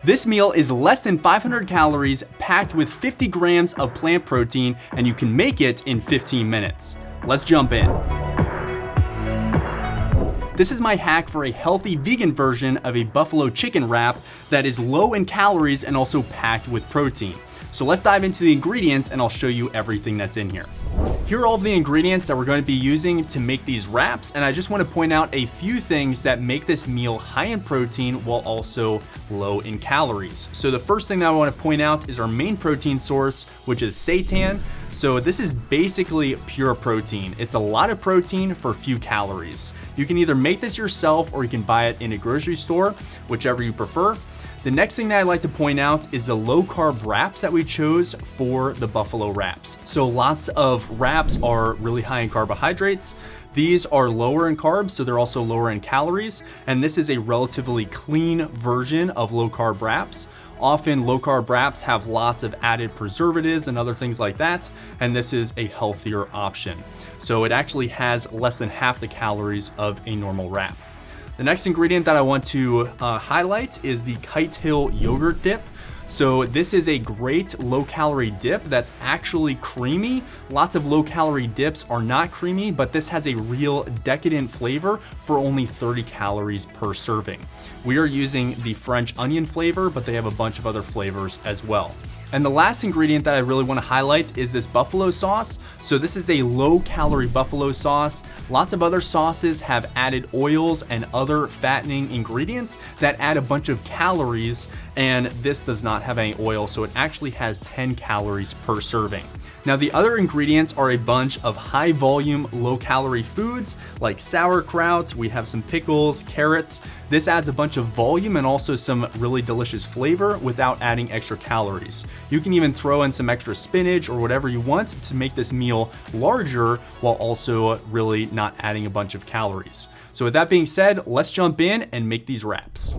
This meal is less than 500 calories, packed with 50 grams of plant protein, and you can make it in 15 minutes. Let's jump in. This is my hack for a healthy vegan version of a buffalo chicken wrap that is low in calories and also packed with protein. So let's dive into the ingredients and I'll show you everything that's in here. Here are all of the ingredients that we're going to be using to make these wraps, and I just want to point out a few things that make this meal high in protein while also low in calories. So the first thing that I want to point out is our main protein source, which is seitan. So this is basically pure protein. It's a lot of protein for few calories. You can either make this yourself or you can buy it in a grocery store, whichever you prefer. The next thing that I'd like to point out is the low carb wraps that we chose for the buffalo wraps. So lots of wraps are really high in carbohydrates. These are lower in carbs, so they're also lower in calories. And this is a relatively clean version of low carb wraps. Often low carb wraps have lots of added preservatives and other things like that, and this is a healthier option. So it actually has less than half the calories of a normal wrap. The next ingredient that I want to highlight is the Kite Hill yogurt dip. So this is a great low calorie dip that's actually creamy. Lots of low calorie dips are not creamy, but this has a real decadent flavor for only 30 calories per serving. We are using the French onion flavor, but they have a bunch of other flavors as well. And the last ingredient that I really want to highlight is this buffalo sauce. So this is a low calorie buffalo sauce. Lots of other sauces have added oils and other fattening ingredients that add a bunch of calories, and this does not have any oil, so it actually has 10 calories per serving. Now the other ingredients are a bunch of high volume, low calorie foods like sauerkraut, we have some pickles, carrots. This adds a bunch of volume and also some really delicious flavor without adding extra calories. You can even throw in some extra spinach or whatever you want to make this meal larger while also really not adding a bunch of calories. So with that being said, let's jump in and make these wraps.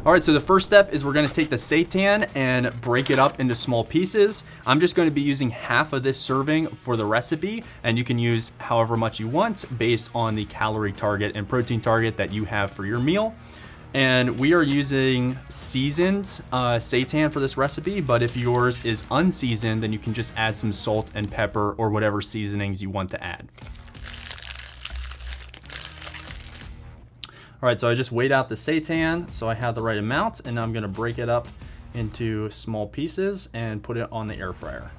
All right, so the first step is we're gonna take the seitan and break it up into small pieces. I'm just gonna be using half of this serving for the recipe, and you can use however much you want based on the calorie target and protein target that you have for your meal. And we are using seasoned seitan for this recipe, but if yours is unseasoned, then you can just add some salt and pepper or whatever seasonings you want to add. All right, so I just weighed out the seitan, so I have the right amount, and now I'm gonna break it up into small pieces and put it on the air fryer.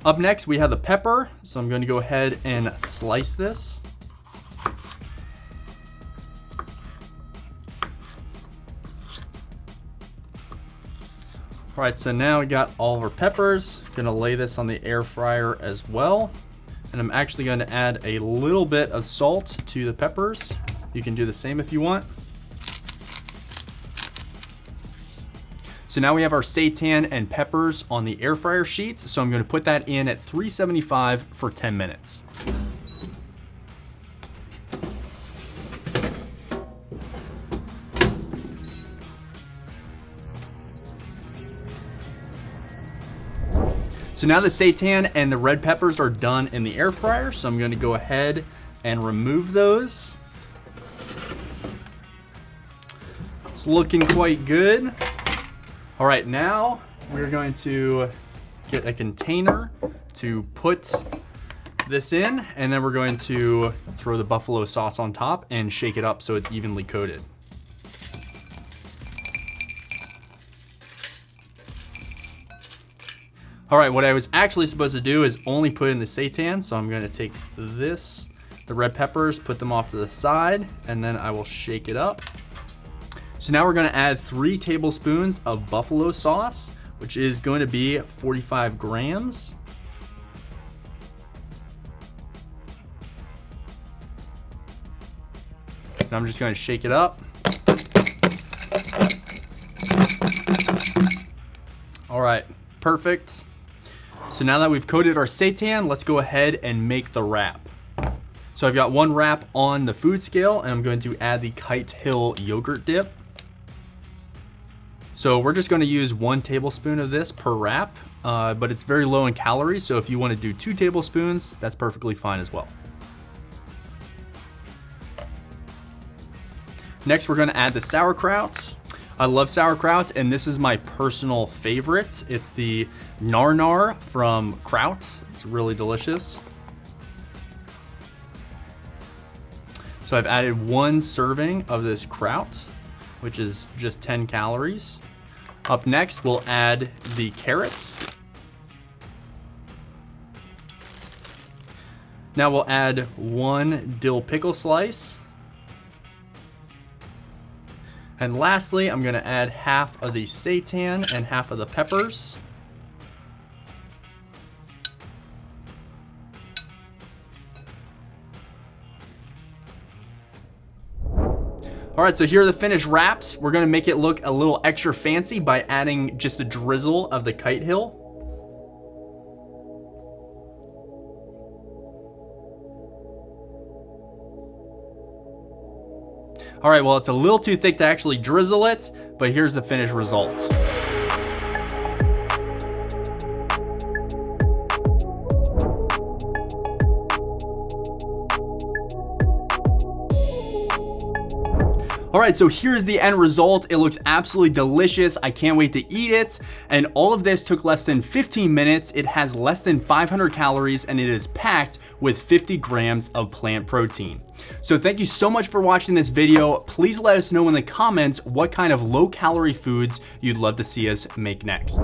Up next, we have the pepper, so I'm gonna go ahead and slice this. All right, so now we got all of our peppers. Gonna lay this on the air fryer as well. And I'm actually going to add a little bit of salt to the peppers. You can do the same if you want. So now we have our seitan and peppers on the air fryer sheet. So I'm going to put that in at 375 for 10 minutes. So now the seitan and the red peppers are done in the air fryer, so I'm going to go ahead and remove those. It's looking quite good. All right, now we're going to get a container to put this in, and then we're going to throw the buffalo sauce on top and shake it up so it's evenly coated. All right, what I was actually supposed to do is only put in the seitan, so I'm gonna take the red peppers, put them off to the side, and then I will shake it up. So now we're gonna add 3 tablespoons of buffalo sauce, which is going to be 45 grams. So now I'm just gonna shake it up. All right, perfect. So now that we've coated our seitan, let's go ahead and make the wrap. So I've got 1 wrap on the food scale, and I'm going to add the Kite Hill yogurt dip. So we're just going to use 1 tablespoon of this per wrap, but it's very low in calories, so if you want to do 2 tablespoons, that's perfectly fine as well. Next, we're going to add the sauerkraut. I love sauerkraut, and this is my personal favorite. It's the Nar from Kraut. It's really delicious. So I've added 1 serving of this kraut, which is just 10 calories. Up next, we'll add the carrots. Now we'll add 1 dill pickle slice. And lastly, I'm gonna add half of the seitan and half of the peppers. All right, so here are the finished wraps. We're gonna make it look a little extra fancy by adding just a drizzle of the kite hill. All right, well, it's a little too thick to actually drizzle it, but here's the finished result. All right, so here's the end result. It looks absolutely delicious. I can't wait to eat it. And all of this took less than 15 minutes. It has less than 500 calories and it is packed with 50 grams of plant protein. So thank you so much for watching this video. Please let us know in the comments what kind of low calorie foods you'd love to see us make next.